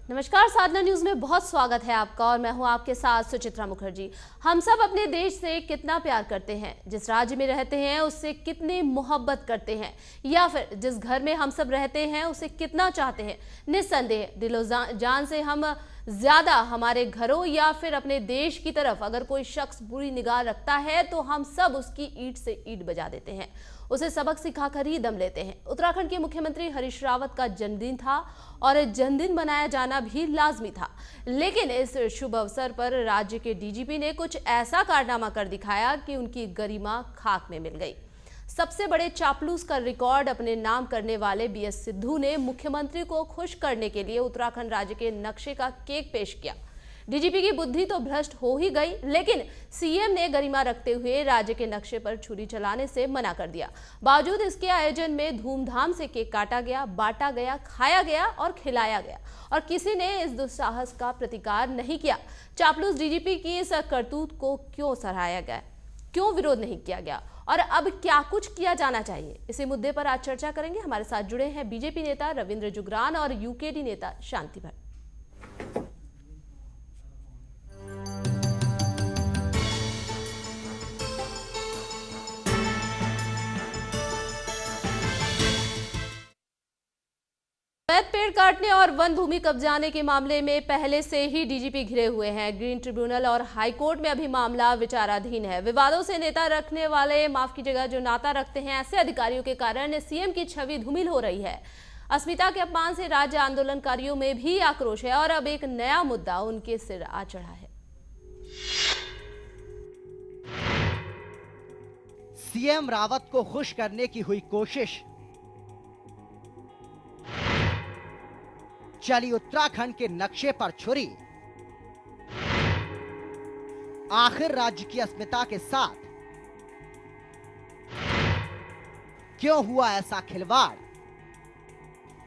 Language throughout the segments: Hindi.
नमस्कार, साधना न्यूज में बहुत स्वागत है आपका और मैं हूं आपके साथ सुचित्रा मुखर्जी। हम सब अपने देश से कितना प्यार करते हैं, जिस राज्य में रहते हैं उससे कितनी मोहब्बत करते हैं, या फिर जिस घर में हम सब रहते हैं उसे कितना चाहते हैं। निस्संदेह दिलो जान से हम ज्यादा हमारे घरों या फिर अपने देश की तरफ अगर कोई शख्स बुरी निगाह रखता है तो हम सब उसकी ईंट से ईंट बजा देते हैं, उसे सबक सिखाकर ही दम लेते हैं। उत्तराखंड के मुख्यमंत्री हरीश रावत का जन्मदिन था और जन्मदिन मनाया जाना भी लाजमी था, लेकिन इस शुभ अवसर पर राज्य के डीजीपी ने कुछ ऐसा कारनामा कर दिखाया कि उनकी गरिमा खाक में मिल गई। सबसे बड़े चापलूस का रिकॉर्ड अपने नाम करने वाले बीएस सिद्धू ने मुख्यमंत्री को खुश करने के लिए उत्तराखंड राज्य के नक्शे का केक पेश किया। डीजीपी की बुद्धि तो भ्रष्ट हो ही गई, लेकिन सीएम ने गरिमा रखते हुए राज्य के नक्शे पर छुरी चलाने से मना कर दिया। बावजूद इसके आयोजन में धूमधाम से केक काटा गया, बांटा गया, खाया गया और खिलाया गया और किसी ने इस दुस्साहस का प्रतिकार नहीं किया। चापलूस डीजीपी की इस करतूत को क्यों सराहाया गया, क्यों विरोध नहीं किया गया और अब क्या कुछ किया जाना चाहिए, इसी मुद्दे पर आज चर्चा करेंगे। हमारे साथ जुड़े हैं बीजेपी नेता रविंद्र जुगरान और यूकेडी नेता शांति भट्ट। अवैध पेड़ काटने और वन भूमि कब्जाने के मामले में पहले से ही डीजीपी घिरे हुए हैं। ग्रीन ट्रिब्यूनल और हाईकोर्ट में अभी मामला विचाराधीन है। विवादों से नेता रखने वाले, माफ कीजिएगा, जो नाता रखते हैं ऐसे अधिकारियों के कारण सीएम की छवि धूमिल हो रही है। अस्मिता के अपमान से राज्य आंदोलनकारियों में भी आक्रोश है और अब एक नया मुद्दा उनके सिर आ चढ़ा है। सीएम रावत को खुश करने की हुई कोशिश, चली उत्तराखंड के नक्शे पर छुरी, आखिर राज्य की अस्मिता के साथ क्यों हुआ ऐसा खिलवाड़।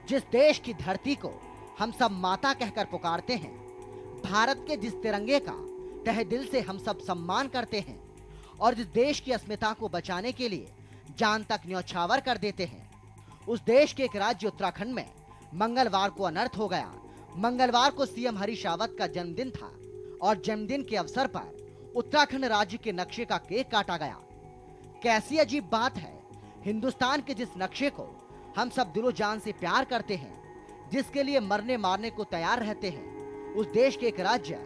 जिस देश की धरती को हम सब माता कहकर पुकारते हैं, भारत के जिस तिरंगे का तहे दिल से हम सब सम्मान करते हैं और जिस देश की अस्मिता को बचाने के लिए जान तक न्यौछावर कर देते हैं, उस देश के एक राज्य उत्तराखंड में मंगलवार को अनर्थ हो गया। मंगलवार को सीएम हरीश रावत का जन्मदिन था और जन्मदिन के अवसर पर उत्तराखंड राज्य के नक्शे का केक काटा गया। कैसी अजीब बात है, हिंदुस्तान के जिस नक्शे को हम सब दिलो जान से प्यार करते हैं, जिसके लिए मरने मारने को तैयार रहते हैं, उस देश के एक राज्य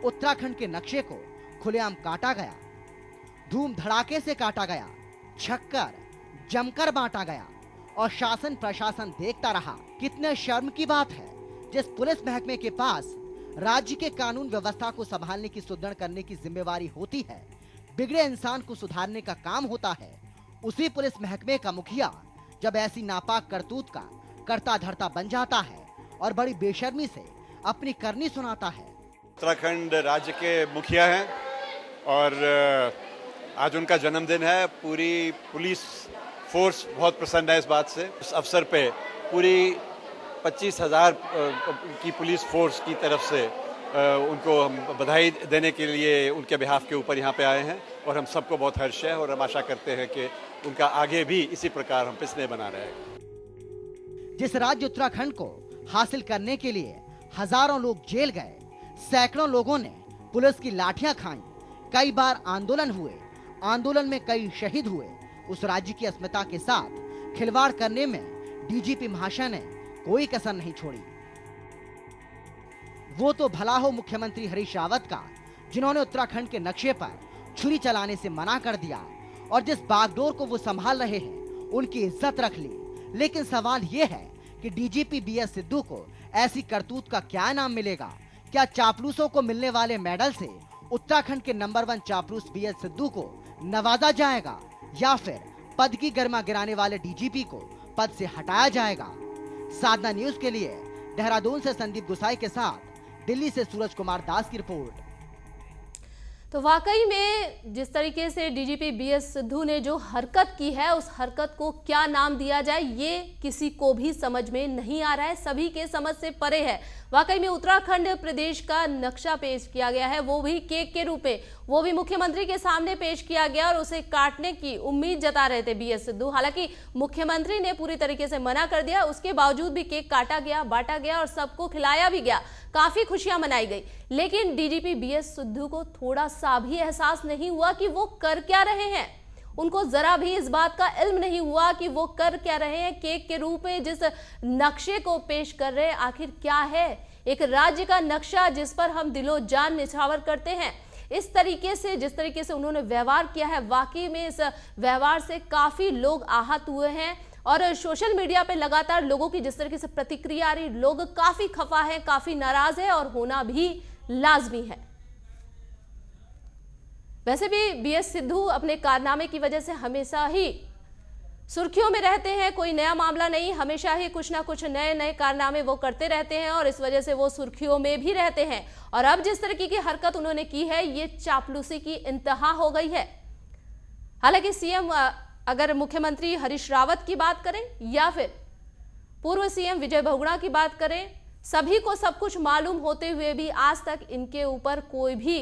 उत्तराखंड के नक्शे को खुलेआम काटा गया, धूम धड़ाके से काटा गया, छक्कर जमकर बांटा गया और शासन प्रशासन देखता रहा। कितने शर्म की बात है, जिस पुलिस महकमे के पास राज्य के कानून व्यवस्था को संभालने की सुदृढ़ करने की जिम्मेवारी होती है, बिगड़े इंसान को सुधारने का काम होता है, उसी पुलिस महकमे का मुखिया जब ऐसी नापाक करतूत का करता धरता बन जाता है और बड़ी बेशर्मी से अपनी करनी सुनाता है। उत्तराखंड राज्य के मुखिया हैं और आज उनका जन्मदिन है। पूरी पुलिस फोर्स बहुत प्रसन्न है इस बात से। इस अवसर पे पूरी 25,000 की पुलिस फोर्स की तरफ से उनको हम बधाई देने के लिए उनके बिहाफ के ऊपर यहाँ पे आए हैं और हम सबको बहुत हर्ष है और हम आशा करते हैं कि उनका आगे भी इसी प्रकार हम पिछले बना रहे। जिस राज्य उत्तराखंड को हासिल करने के लिए हजारों लोग जेल गए, सैकड़ों लोगों ने पुलिस की लाठियां खाई, कई बार आंदोलन हुए, आंदोलन में कई शहीद हुए, उस राज्य की अस्मिता के साथ खिलवाड़ करने में डीजीपी महाशय ने कोई कसर नहीं छोड़ी। वो तो भला हो मुख्यमंत्री हरीश रावत का, जिन्होंने उत्तराखंड के नक्शे पर छुरी चलाने से मना कर दिया और जिस बागडोर को वो संभाल रहे हैं उनकी इज्जत रख ली। लेकिन सवाल ये है कि डीजीपी बीएस सिद्धू को ऐसी करतूत का क्या इनाम मिलेगा? क्या चापलूसों को मिलने वाले मेडल से उत्तराखंड के नंबर 1 चापलूस बीएस सिद्धू को नवाजा जाएगा या फिर पद की गरिमा गिराने वाले डीजीपी को पद से हटाया जाएगा? साधना न्यूज के लिए देहरादून से संदीप गुसाई के साथ दिल्ली से सूरज कुमार दास की रिपोर्ट। तो वाकई में जिस तरीके से डीजीपी बीएस सिद्धू ने जो हरकत की है, उस हरकत को क्या नाम दिया जाए ये किसी को भी समझ में नहीं आ रहा है, सभी के समझ से परे है। वाकई में उत्तराखंड प्रदेश का नक्शा पेश किया गया है, वो भी केक के रूप में, वो भी मुख्यमंत्री के सामने पेश किया गया और उसे काटने की उम्मीद जता रहे थे BS सिद्धू। हालांकि मुख्यमंत्री ने पूरी तरीके से मना कर दिया, उसके बावजूद भी केक काटा गया, बांटा गया और सबको खिलाया भी गया, काफी खुशियां मनाई गई। लेकिन DGP BS सिद्धू को थोड़ा सा भी एहसास नहीं हुआ कि वो कर क्या रहे हैं। उनको जरा भी इस बात का इल्म नहीं हुआ कि वो कर क्या रहे हैं। केक के रूप में जिस नक्शे को पेश कर रहे हैं आखिर क्या है? एक राज्य का नक्शा जिस पर हम दिलो जान निछावर करते हैं। इस तरीके से जिस तरीके से उन्होंने व्यवहार किया है, वाकई में इस व्यवहार से काफी लोग आहत हुए हैं और सोशल मीडिया पे लगातार लोगों की जिस तरीके से प्रतिक्रिया आ रही, लोग काफी खफा है, काफी नाराज है और होना भी लाजमी है। वैसे भी BS सिद्धू अपने कारनामे की वजह से हमेशा ही सुर्खियों में रहते हैं। कोई नया मामला नहीं, हमेशा ही कुछ ना कुछ नए नए कारनामे वो करते रहते हैं और इस वजह से वो सुर्खियों में भी रहते हैं। और अब जिस तरीके की हरकत उन्होंने की है, ये चापलूसी की इंतहा हो गई है। हालांकि CM अगर मुख्यमंत्री हरीश रावत की बात करें या फिर पूर्व CM विजय बहुगुणा की बात करें, सभी को सब कुछ मालूम होते हुए भी आज तक इनके ऊपर कोई भी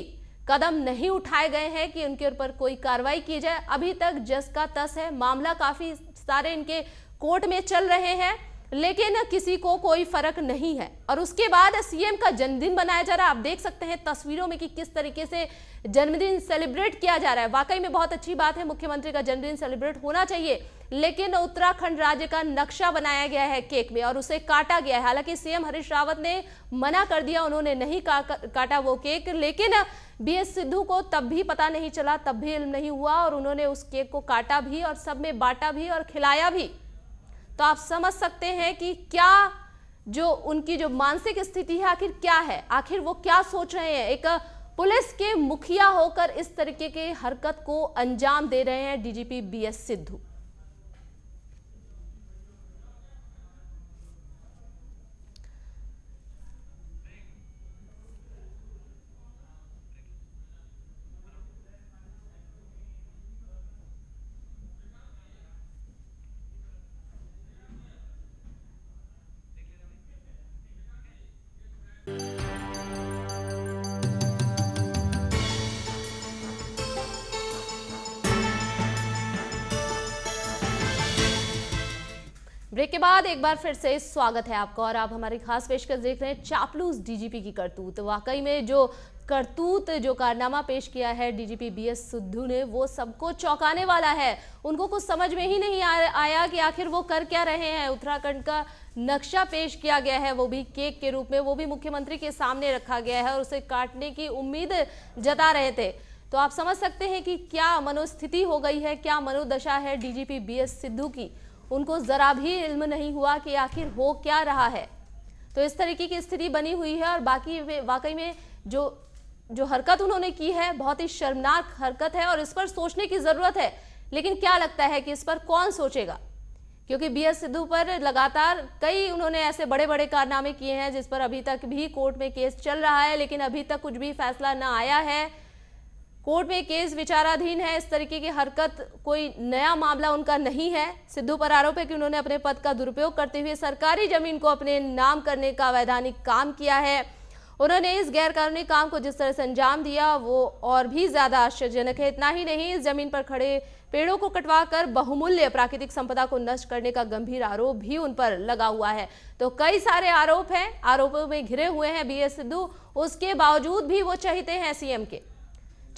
कदम नहीं उठाए गए हैं कि उनके ऊपर कोई कार्रवाई की जाए। अभी तक जस का तस है, मामला काफी सारे इनके कोर्ट में चल रहे हैं, लेकिन किसी को कोई फर्क नहीं है। और उसके बाद CM का जन्मदिन मनाया जा रहा है। आप देख सकते हैं तस्वीरों में कि किस तरीके से जन्मदिन सेलिब्रेट किया जा रहा है। वाकई में बहुत अच्छी बात है, मुख्यमंत्री का जन्मदिन सेलिब्रेट होना चाहिए, लेकिन उत्तराखंड राज्य का नक्शा बनाया गया है केक में और उसे काटा गया है। हालांकि CM हरीश रावत ने मना कर दिया, उन्होंने नहीं काटा वो केक, लेकिन BS सिद्धू को तब भी पता नहीं चला, तब भी इल्म नहीं हुआ और उन्होंने उस केक को काटा भी और सब में बांटा भी और खिलाया भी। तो आप समझ सकते हैं कि क्या जो उनकी जो मानसिक स्थिति है आखिर क्या है, आखिर वो क्या सोच रहे हैं। एक पुलिस के मुखिया होकर इस तरीके के हरकत को अंजाम दे रहे हैं DGP BS सिद्धू। ब्रेक के बाद एक बार फिर से स्वागत है आपका और आप हमारी खास पेशकश देख रहे हैं चापलूस DGP की करतूत। वाकई में जो करतूत, जो कारनामा पेश किया है DGP BS सिद्धू ने, वो सबको चौंकाने वाला है। उनको कुछ समझ में ही नहीं आया कि आखिर वो कर क्या रहे हैं। उत्तराखंड का नक्शा पेश किया गया है, वो भी केक के रूप में, वो भी मुख्यमंत्री के सामने रखा गया है और उसे काटने की उम्मीद जता रहे थे। तो आप समझ सकते हैं कि क्या मनोस्थिति हो गई है, क्या मनोदशा है DGP BS सिद्धू की। उनको जरा भी इल्म नहीं हुआ कि आखिर हो क्या रहा है। तो इस तरीके की स्थिति बनी हुई है और वाकई में जो हरकत उन्होंने की है बहुत ही शर्मनाक हरकत है और इस पर सोचने की जरूरत है। लेकिन क्या लगता है कि इस पर कौन सोचेगा, क्योंकि BS सिद्धू पर लगातार कई उन्होंने ऐसे बड़े बड़े कारनामे किए हैं जिस पर अभी तक भी कोर्ट में केस चल रहा है, लेकिन अभी तक कुछ भी फैसला ना आया है। कोर्ट में केस विचाराधीन है। इस तरीके की हरकत कोई नया मामला उनका नहीं है। सिद्धू पर आरोप है कि उन्होंने अपने पद का दुरुपयोग करते हुए सरकारी जमीन को अपने नाम करने का अवैधानिक काम किया है। उन्होंने इस गैरकानूनी काम को जिस तरह से अंजाम दिया वो और भी ज्यादा आश्चर्यजनक है। इतना ही नहीं, इस जमीन पर खड़े पेड़ों को कटवाकर बहुमूल्य प्राकृतिक संपदा को नष्ट करने का गंभीर आरोप भी उन पर लगा हुआ है। तो कई सारे आरोप हैं, आरोपों में घिरे हुए हैं BS सिद्धू। उसके बावजूद भी वो चहेते हैं CM के,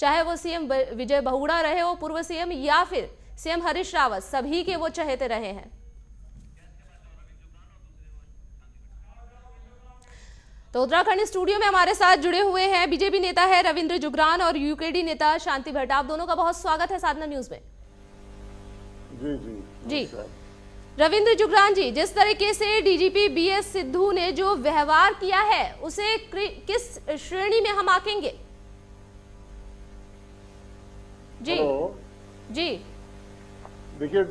चाहे वो CM विजय बहुगुणा रहे हो, पूर्व CM, या फिर CM हरीश रावत, सभी के वो चहेते रहे हैं। तो उत्तराखंड स्टूडियो में हमारे साथ जुड़े हुए हैं बीजेपी नेता है रविंद्र जुगरान और UKD नेता शांति भट्ट। आप दोनों का बहुत स्वागत है साधना न्यूज में। जी जी जी रविंद्र जुगरान जी, जिस तरीके से DGP BS सिद्धू ने जो व्यवहार किया है उसे किस श्रेणी में हम आंकेंगे? जी जी देखिए,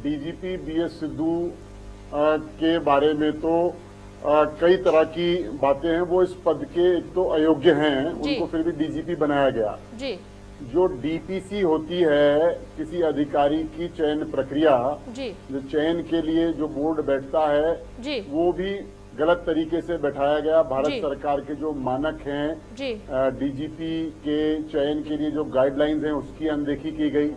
DGP BS सिद्धू के बारे में तो कई तरह की बातें हैं। वो इस पद के एक तो अयोग्य हैं, उनको फिर भी DGP बनाया गया। जी जो DPC होती है किसी अधिकारी की चयन प्रक्रिया, जी जो चयन के लिए जो बोर्ड बैठता है जी वो भी गलत तरीके से बैठाया गया। भारत जी। सरकार के जो मानक हैं, जी डीजीपी के चयन के लिए जो गाइडलाइंस हैं उसकी अनदेखी की गई।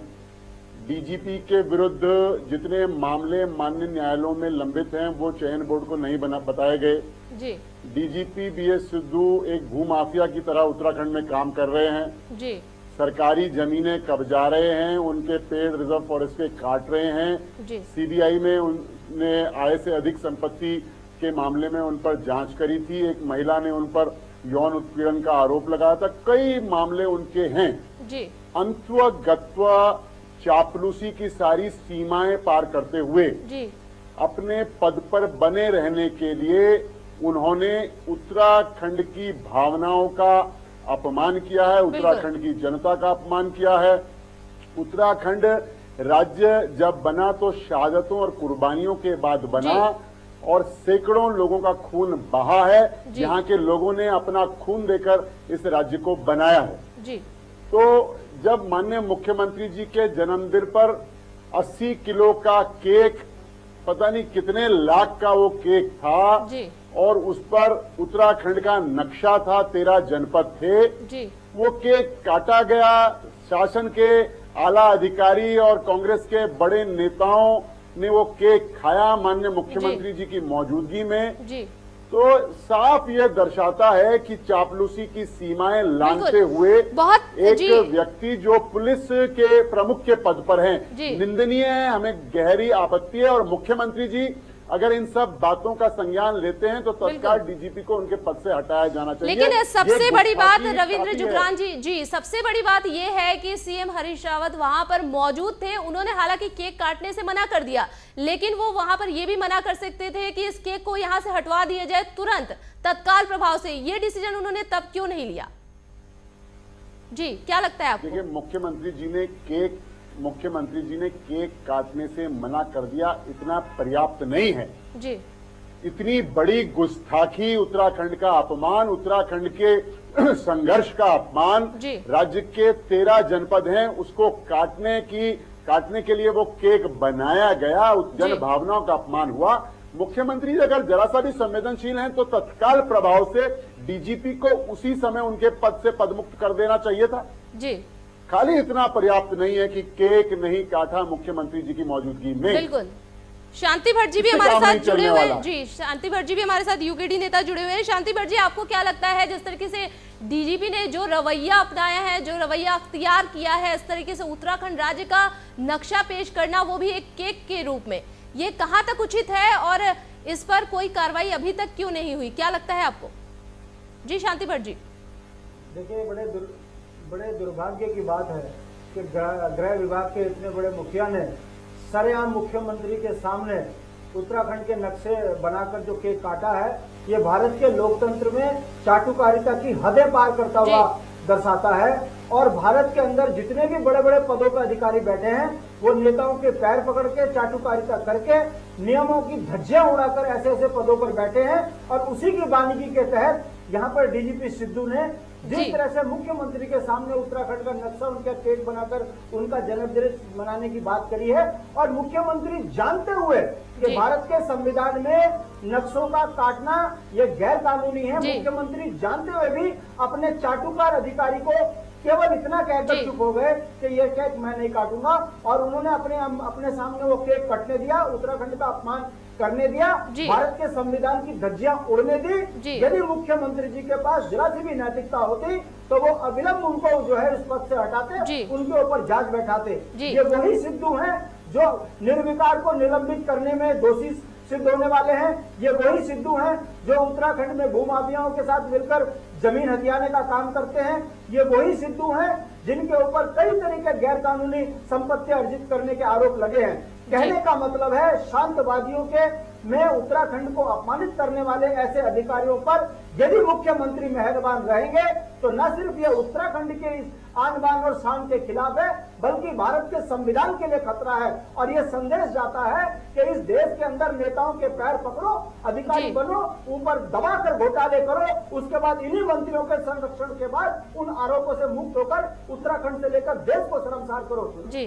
डीजीपी के विरुद्ध जितने मामले माननीय न्यायालयों में लंबित हैं वो चयन बोर्ड को नहीं बताए गए। जी डीजीपी बीएस सिद्धू एक भूमाफिया की तरह उत्तराखंड में काम कर रहे हैं। जी सरकारी जमीनें कब्जा रहे हैं, उनके पेड़ रिजर्व फॉरेस्ट के काट रहे हैं। जी सीबीआई में उनने आय से अधिक संपत्ति के मामले में उन पर जांच करी थी। एक महिला ने उन पर यौन उत्पीड़न का आरोप लगाया था। कई मामले उनके हैं। जी अंत्व गत्वा चापलूसी की सारी सीमाएं पार करते हुए जी अपने पद पर बने रहने के लिए उन्होंने उत्तराखंड की भावनाओं का अपमान किया है, उत्तराखंड की जनता का अपमान किया है। उत्तराखंड राज्य जब बना तो शहादतों और कुर्बानियों के बाद बना और सैकड़ों लोगों का खून बहा है। यहाँ के लोगों ने अपना खून देकर इस राज्य को बनाया है। जी तो जब माननीय मुख्यमंत्री जी के जन्मदिन पर 80 किलो का केक, पता नहीं कितने लाख का वो केक था जी और उस पर उत्तराखंड का नक्शा था, 13 जनपद थे, जी वो केक काटा गया। शासन के आला अधिकारी और कांग्रेस के बड़े नेताओं ने वो केक खाया माननीय मुख्यमंत्री जी की मौजूदगी में। जी तो साफ ये दर्शाता है कि चापलूसी की सीमाएं लांघते हुए बहुत एक जी व्यक्ति जो पुलिस के प्रमुख के पद पर हैं, जी। निंदनीय है, हमें गहरी आपत्ति है। और मुख्यमंत्री जी अगर इन सब बातों का संज्ञान लेते हैं तो तत्काल डीजीपी को उनके पद से हटाया जाना चाहिए। लेकिन सबसे बड़ी बात रविंद्र काफी जुगरान जी सबसे बड़ी बात यह है कि सीएम हरीश रावत वहां पर मौजूद थे। उन्होंने हालांकि केक काटने से मना कर दिया, लेकिन वो वहां पर यह भी मना कर सकते थे कि इस केक को यहां से हटवा दिया जाए तुरंत तत्काल प्रभाव से। ये डिसीजन उन्होंने तब क्यों नहीं लिया? जी क्या लगता है आपको? देखिए, मुख्यमंत्री जी ने केक काटने से मना कर दिया, इतना पर्याप्त नहीं है जी। इतनी बड़ी गुस्ताखी, उत्तराखंड का अपमान, उत्तराखंड के संघर्ष का अपमान, जी। राज्य के 13 जनपद हैं उसको काटने के लिए वो केक बनाया गया, जन भावनाओं का अपमान हुआ। मुख्यमंत्री जी अगर जरा सा भी संवेदनशील हैं तो तत्काल प्रभाव से डीजीपी को उसी समय उनके पद से पदमुक्त कर देना चाहिए था जी। खाली इतना पर्याप्त नहीं है कि केक नहीं काटा मुख्यमंत्री जी की मौजूदगी में। बिल्कुल। शांति भट्ट जी भी हमारे साथ जुड़े हुए हैं। जी शांति भट्ट जी भी हमारे साथ यूकेडी नेता जुड़े हुए हैं। शांति भट्ट जी, आपको क्या लगता है जिस तरीके से डीजीपी ने जो रवैया अपनाया है, जो रवैया अख्तियार किया है, इस तरीके से उत्तराखंड राज्य का नक्शा पेश करना, वो भी एक केक के रूप में, ये कहाँ तक उचित है और इस पर कोई कार्रवाई अभी तक क्यों नहीं हुई? क्या लगता है आपको? जी शांति भट्ट जी। देखिए, बड़े दुर्भाग्य की बात है कि गृह विभाग के इतने बड़े मुखिया ने सरेआम मुख्यमंत्री के सामने उत्तराखंड के नक्शे बनाकर जो केक काटा है, ये भारत के लोकतंत्र में चाटुकारिता की हदें पार करता हुआ दर्शाता है। और भारत के अंदर जितने भी बड़े बड़े पदों पर अधिकारी बैठे हैं, वो नेताओं के पैर पकड़ के चाटुकारिता करके नियमों की धज्जियां उड़ाकर ऐसे ऐसे पदों पर बैठे हैं। और उसी की वानिकी के तहत यहाँ पर डीजीपी सिद्धू ने जिस तरह से मुख्यमंत्री के सामने उत्तराखंड का नक्शा, उनका केक बनाकर उनका जन्मदिन मनाने की बात करी है, और मुख्यमंत्री जानते हुए कि भारत के संविधान में नक्शों का काटना ये गैर कानूनी है, मुख्यमंत्री जानते हुए भी अपने चाटुकार अधिकारी को केवल इतना कहकर चुप हो गए कि ये केक मैं नहीं काटूंगा, और उन्होंने अपने सामने वो केक कटने दिया, उत्तराखंड का अपमान करने दिया, भारत के संविधान की धज्जियां उड़ने दी। यदि मुख्यमंत्री जी के पास जरा सी भी नैतिकता होती तो वो अविलंब उनको जो है इस पद से हटाते, उनके ऊपर जांच बैठाते। ये वही सिद्धू हैं जो निर्विकार को निलंबित करने में दोषी सिद्ध होने वाले हैं। ये वही सिद्धू हैं जो उत्तराखंड में भूमाफियाओं के साथ मिलकर जमीन हथियाने का काम करते हैं। ये वही सिद्धू हैं जिनके ऊपर कई तरह के गैर कानूनी संपत्ति अर्जित करने के आरोप लगे हैं। कहने का मतलब है, शांतवादियों के में उत्तराखंड को अपमानित करने वाले ऐसे अधिकारियों पर यदि मुख्यमंत्री मेहरबान रहेंगे तो न सिर्फ ये उत्तराखंड के इस आन बान और शान के खिलाफ है, बल्कि भारत के संविधान के लिए खतरा है। और ये संदेश जाता है कि इस देश के अंदर नेताओं के पैर पकड़ो, अधिकारी बनो, ऊपर दबाकर घोटाले करो, उसके बाद इन्हीं मंत्रियों के संरक्षण के बाद उन आरोपों से मुक्त होकर उत्तराखंड से लेकर देश को शर्मसार करो।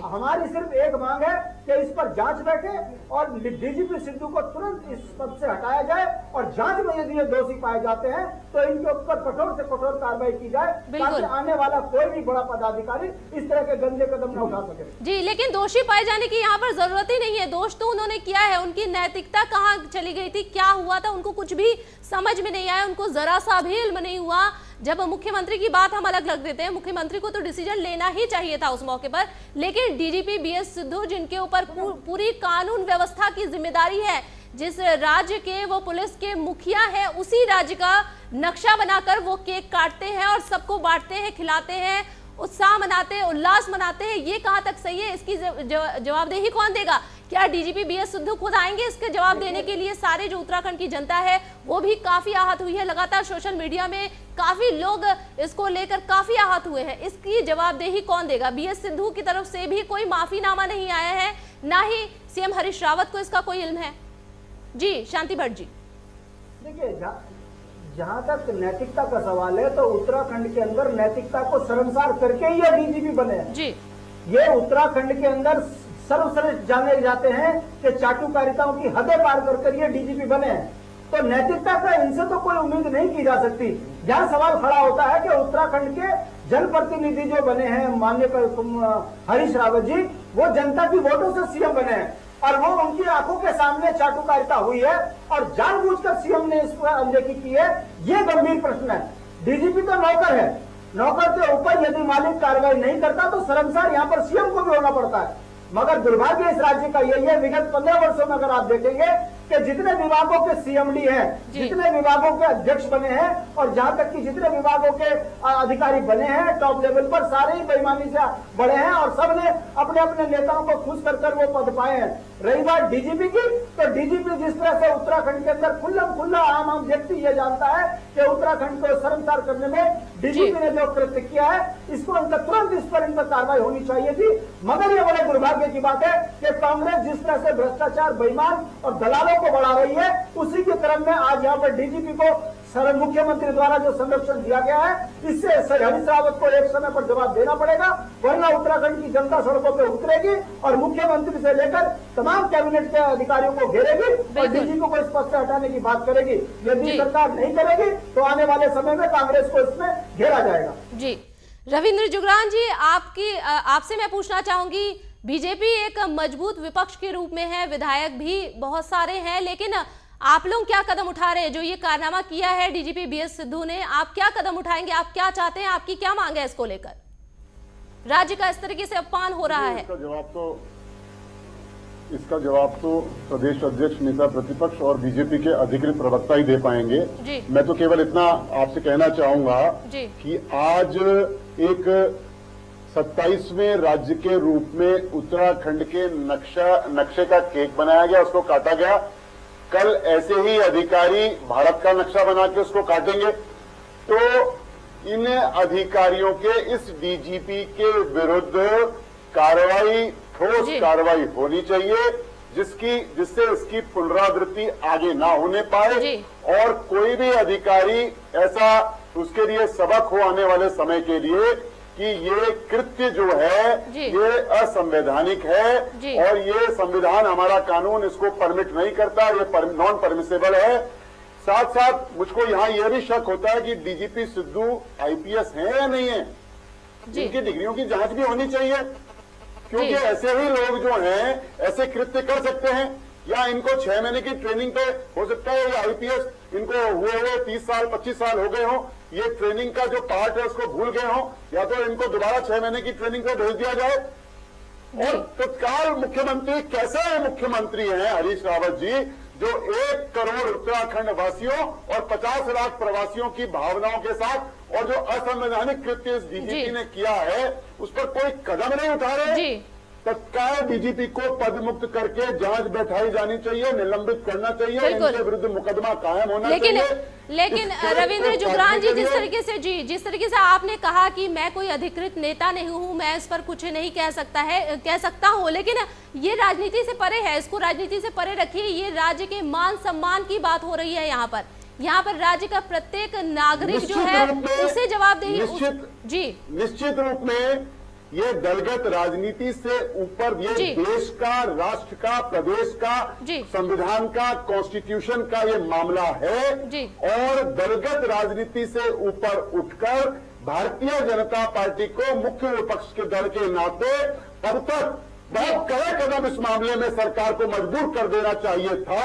हमारी सिर्फ एक मांग है कि इस पर जांच बैठे और डीजीपी सिद्धू को तुरंत इस पद से हटाया जाए और जांच में यदि ये दोषी पाए जाते हैं तो इनके ऊपर कठोर से कठोर कार्रवाई की जाए, ताकि आने वाला कोई भी बड़ा पदाधिकारी इस तरह के गंदे कदम न उठा सके। जी, लेकिन दोषी पाए जाने की यहाँ पर जरूरत ही नहीं है। दोष तो उन्होंने किया है, उनकी नैतिकता कहाँ चली गई थी, क्या हुआ था, उनको कुछ भी समझ में नहीं आया, उनको जरा सा भी इल्म नहीं हुआ। जब मुख्यमंत्री की बात हम अलग लग देते हैं, मुख्यमंत्री को तो डिसीजन लेना ही चाहिए था उस मौके पर, लेकिन डीजीपी बीएस सिद्धू जिनके ऊपर पूरी कानून व्यवस्था की जिम्मेदारी है, जिस राज्य के वो पुलिस के मुखिया है, उसी राज्य का नक्शा बनाकर वो केक काटते हैं और सबको बांटते हैं, खिलाते हैं, उत्साह मनाते हैं, उल्लास मनाते हैं, ये कहां तक सही है? इसकी जवाबदेही कौन देगा? क्या डीजीपी बीएस सिद्धू खुद आएंगे इसके जवाब देने के लिए? सारे जो उत्तराखंड की जनता है वो भी काफी आहत हुई है, लगातार सोशल मीडिया में काफी लोग इसको लेकर काफी आहत हुए हैं। इसकी जवाबदेही कौन देगा? बीएस सिद्धू की तरफ से भी कोई माफीनामा नहीं आया है, ना ही सीएम हरीश रावत को इसका कोई इल्म है। जी शांति भट्ट जी, देखिए जहां तक नैतिकता का सवाल है तो उत्तराखंड के अंदर नैतिकता को शर्मसार करके ही ये डीजीपी बने हैं जी। ये उत्तराखंड के अंदर सर्वश्रेष्ठ जाने जाते हैं कि चाटुकारिताओं की हदें पार कर ये डीजीपी बने हैं, तो नैतिकता का इनसे तो कोई उम्मीद नहीं की जा सकती। जहां सवाल खड़ा होता है कि उत्तराखंड के जनप्रतिनिधि जो बने हैं माननीय हरीश रावत जी, वो जनता की वोटों से सीएम बने हैं और वो उनकी आंखों के सामने चाटुकारिता हुई है और जानबूझकर सीएम ने इस पर अनदेखी की है, ये गंभीर प्रश्न है। डीजीपी तो नौकर है, नौकर के ऊपर यदि मालिक कार्रवाई नहीं करता तो शर्मसार यहाँ पर सीएम को भी होना पड़ता है। मगर दुर्भाग्य इस राज्य का यही है, विगत 15 वर्षों में अगर आप देखेंगे कि जितने विभागों के सीएमडी हैं, जितने विभागों के अध्यक्ष बने हैं और जहां तक कि जितने विभागों के अधिकारी बने हैं टॉप लेवल पर, सारे ही बेईमानी से बढ़े हैं और सबने अपने अपने नेताओं को खुश कर वो पद पाए हैं। रही बात डीजीपी की, तो डीजीपी जिस तरह से उत्तराखंड के अंदर खुल्ला आम व्यक्ति ये जानता है कि उत्तराखंड को शर्मसार करने में डीजीपी ने जो कृत्य किया है, इसको उनका तुरंत इस पर इनका कार्रवाई होनी चाहिए थी। मगर ये बड़े दुर्भाग्य की बात है कि कांग्रेस जिस तरह से भ्रष्टाचार, बेईमान और दलालों को बढ़ा रही है, उसी के क्रम में आज यहाँ पर डीजीपी को मुख्यमंत्री द्वारा जो संरक्षण दिया गया है, इससे हरीश रावत को एक समय पर जवाब देना पड़ेगा, वरना उत्तराखंड की जनता सड़कों पर उतरेगी और मुख्यमंत्री से लेकर तमाम कैबिनेट के अधिकारियों को घेरेगी और डीजीपी को इस पद से हटाने की बात करेगी। यदि सरकार नहीं करेगी तो आने वाले समय में कांग्रेस को इसमें घेरा जाएगा। जी रविंद्र जुगरान जी, आपसे मैं पूछना चाहूंगी, बीजेपी एक मजबूत विपक्ष के रूप में है, विधायक भी बहुत सारे हैं, लेकिन आप लोग क्या कदम उठा रहे हैं? जो ये कारनामा किया है डीजीपी बीएस सिद्धू ने, आप क्या कदम उठाएंगे? आप क्या चाहते हैं? आपकी क्या मांग है इसको लेकर? राज्य का इस तरीके से अपमान हो रहा है। इसका जवाब तो प्रदेश अध्यक्ष, नेता प्रतिपक्ष और बीजेपी के अधिकृत प्रवक्ता ही दे पाएंगे। मैं तो केवल इतना आपसे कहना चाहूंगा कि आज एक 27वें राज्य के रूप में उत्तराखंड के नक्शे का केक बनाया गया, उसको काटा गया। कल ऐसे ही अधिकारी भारत का नक्शा बना के उसको काटेंगे, तो इन अधिकारियों के इस डीजीपी के विरुद्ध कार्रवाई, ठोस कार्रवाई होनी चाहिए, जिससे इसकी पुनरावृत्ति आगे ना होने पाए और कोई भी अधिकारी ऐसा उसके लिए सबक हो आने वाले समय के लिए कि ये कृत्य जो है ये असंवैधानिक है और ये संविधान, हमारा कानून इसको परमिट नहीं करता, ये नॉन परमिसेबल है। साथ साथ मुझको यहाँ यह भी शक होता है कि डीजीपी सिद्धू आईपीएस हैं या नहीं है, इनकी डिग्रियों की जांच भी होनी चाहिए, क्योंकि ऐसे ही लोग जो हैं ऐसे कृत्य कर सकते हैं, या इनको 6 महीने की ट्रेनिंग पे हो सकता है, या आईपीएस इनको हुए 30 साल 25 साल हो गए हो, ये ट्रेनिंग का जो पार्ट है उसको भूल गए हो, या तो इनको दोबारा 6 महीने की ट्रेनिंग पे भेज दिया जाए। और तत्काल मुख्यमंत्री कैसे मुख्यमंत्री हैं हरीश रावत जी, जो 1 करोड़ उत्तराखंड वासियों और 50 लाख प्रवासियों की भावनाओं के साथ और जो असंवैधानिक कृत्य इस डीजीपी ने किया है, उस पर कोई कदम नहीं उठा रहे। तत्काल डीजीपी को पद मुक्त करके जांच बैठाई जानी चाहिए, निलंबित करना चाहिए, इनके विरुद्ध मुकदमा कायम होना चाहिए। लेकिन रविंद्र जुगरान जी, जिस तरीके से आपने कहा कि मैं कोई अधिकृत नेता नहीं हूं, मैं इस पर कुछ नहीं कह सकता हूं, लेकिन ये राजनीति से परे है, इसको राजनीति से परे रखिए। ये राज्य के मान सम्मान की बात हो रही है। यहाँ पर राज्य का प्रत्येक नागरिक जो है उसे जवाबदेही निश्चित रूप में ये दलगत राजनीति से ऊपर ये देश का, राष्ट्र का, प्रदेश का, संविधान का, कॉन्स्टिट्यूशन का ये मामला है। और दलगत राजनीति से ऊपर उठकर भारतीय जनता पार्टी को मुख्य विपक्ष के दल के नाते अब तक बहुत कड़े कदम इस मामले में सरकार को मजबूर कर देना चाहिए था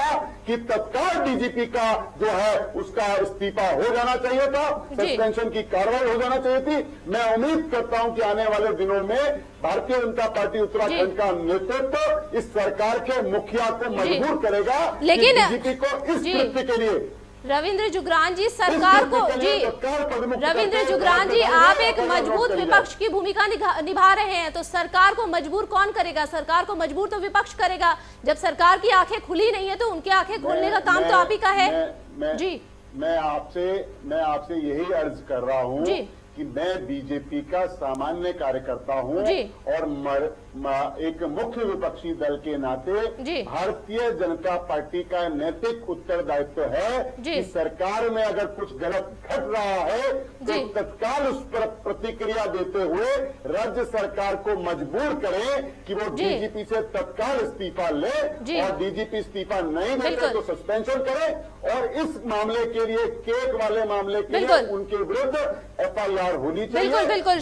कि तत्काल डीजीपी का जो है उसका इस्तीफा हो जाना चाहिए था, सस्पेंशन की कार्रवाई हो जाना चाहिए थी। मैं उम्मीद करता हूं कि आने वाले दिनों में भारतीय जनता पार्टी उत्तराखंड का नेतृत्व इस सरकार के मुखिया को मजबूर करेगा, लेकिन डीजीपी को इस कृत्य के लिए रविंद्र जुगरान जी सरकार को रविंद्र जुगरान जी, आप एक मजबूत विपक्ष की भूमिका निभा रहे हैं, तो सरकार को मजबूर कौन करेगा? सरकार को मजबूर तो विपक्ष करेगा। जब सरकार की आंखें खुली नहीं है तो उनकी आंखें खोलने का काम तो आप ही का है। मैं आपसे यही अर्ज कर रहा हूँ कि मैं बीजेपी का सामान्य कार्यकर्ता हूं और एक मुख्य विपक्षी दल के नाते भारतीय जनता पार्टी का नैतिक उत्तरदायित्व है कि सरकार में अगर कुछ गलत घट रहा है तो तत्काल उस पर प्रतिक्रिया देते हुए राज्य सरकार को मजबूर करें कि वो डीजीपी से तत्काल इस्तीफा ले, और डीजीपी इस्तीफा नहीं देते तो सस्पेंशन करे, और इस मामले के लिए, केक वाले मामले के लिए उनके विरुद्ध FIR होनी चाहिए। बिल्कुल।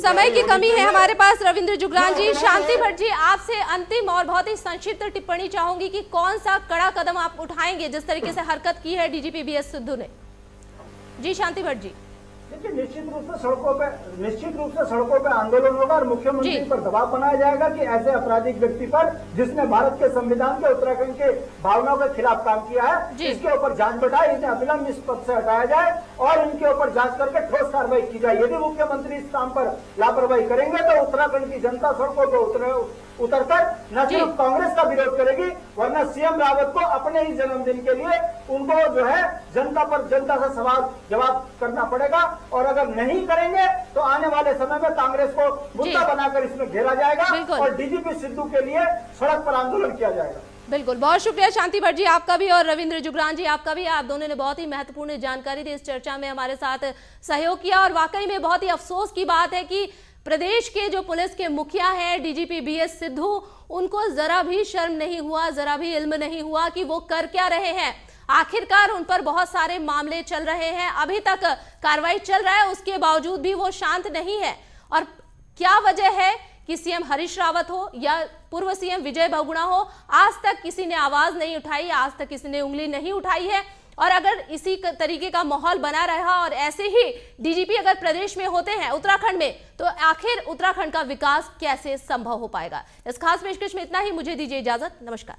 समय की कमी है हमारे पास। रविंद्र जुगरान जी, शांति भट्ट जी, आपसे अंतिम और बहुत ही संक्षिप्त टिप्पणी चाहूंगी कि कौन सा कड़ा कदम आप उठाएंगे जिस तरीके से हरकत की है डीजीपी BS सिद्धू ने। जी शांति भट्ट जी। देखिए, निश्चित रूप से सड़कों पे आंदोलन होगा और मुख्यमंत्री पर दबाव बनाया जाएगा कि ऐसे आपराधिक व्यक्ति पर, जिसने भारत के संविधान के, उत्तराखंड के भावनाओं के खिलाफ काम किया है, इसके ऊपर जांच बढ़ाए, इन्हें अविलंब इस पद से हटाया जाए और इनके ऊपर जांच करके ठोस कार्रवाई की जाए। यदि मुख्यमंत्री इस काम पर लापरवाही करेंगे तो उत्तराखंड की जनता सड़कों पर उतरकर न सिर्फ कांग्रेस का विरोध करेगी, वरना सीएम रावत को अपने ही जन्मदिन के लिए उनको जो है जनता से सवाल जवाब करना पड़ेगा, और अगर नहीं करेंगे तो आने वाले समय में कांग्रेस को मुद्दा बनाकर इसमें घेरा जाएगा और डीजीपी सिद्धू के लिए सड़क पर आंदोलन किया जाएगा। बिल्कुल, बहुत शुक्रिया शांति भट्ट जी आपका भी, और रविंद्र जुगरान जी आपका भी। आप दोनों ने बहुत ही महत्वपूर्ण जानकारी दी, इस चर्चा में हमारे साथ सहयोग किया, और वाकई में बहुत ही अफसोस की बात है कि प्रदेश के जो पुलिस के मुखिया हैं डीजीपी BS सिद्धू, उनको जरा भी शर्म नहीं हुआ, जरा भी इल्म नहीं हुआ कि वो कर क्या रहे हैं। आखिरकार उन पर बहुत सारे मामले चल रहे हैं, अभी तक कार्रवाई चल रहा है, उसके बावजूद भी वो शांत नहीं है। और क्या वजह है कि सीएम हरीश रावत हो या पूर्व सीएम विजय बहुगुणा हो, आज तक किसी ने आवाज नहीं उठाई, आज तक किसी ने उंगली नहीं उठाई है। और अगर इसी तरीके का माहौल बना रहा और ऐसे ही डीजीपी अगर प्रदेश में होते हैं उत्तराखंड में, तो आखिर उत्तराखंड का विकास कैसे संभव हो पाएगा। इस खास पेशकश में इतना ही, मुझे दीजिए इजाजत, नमस्कार।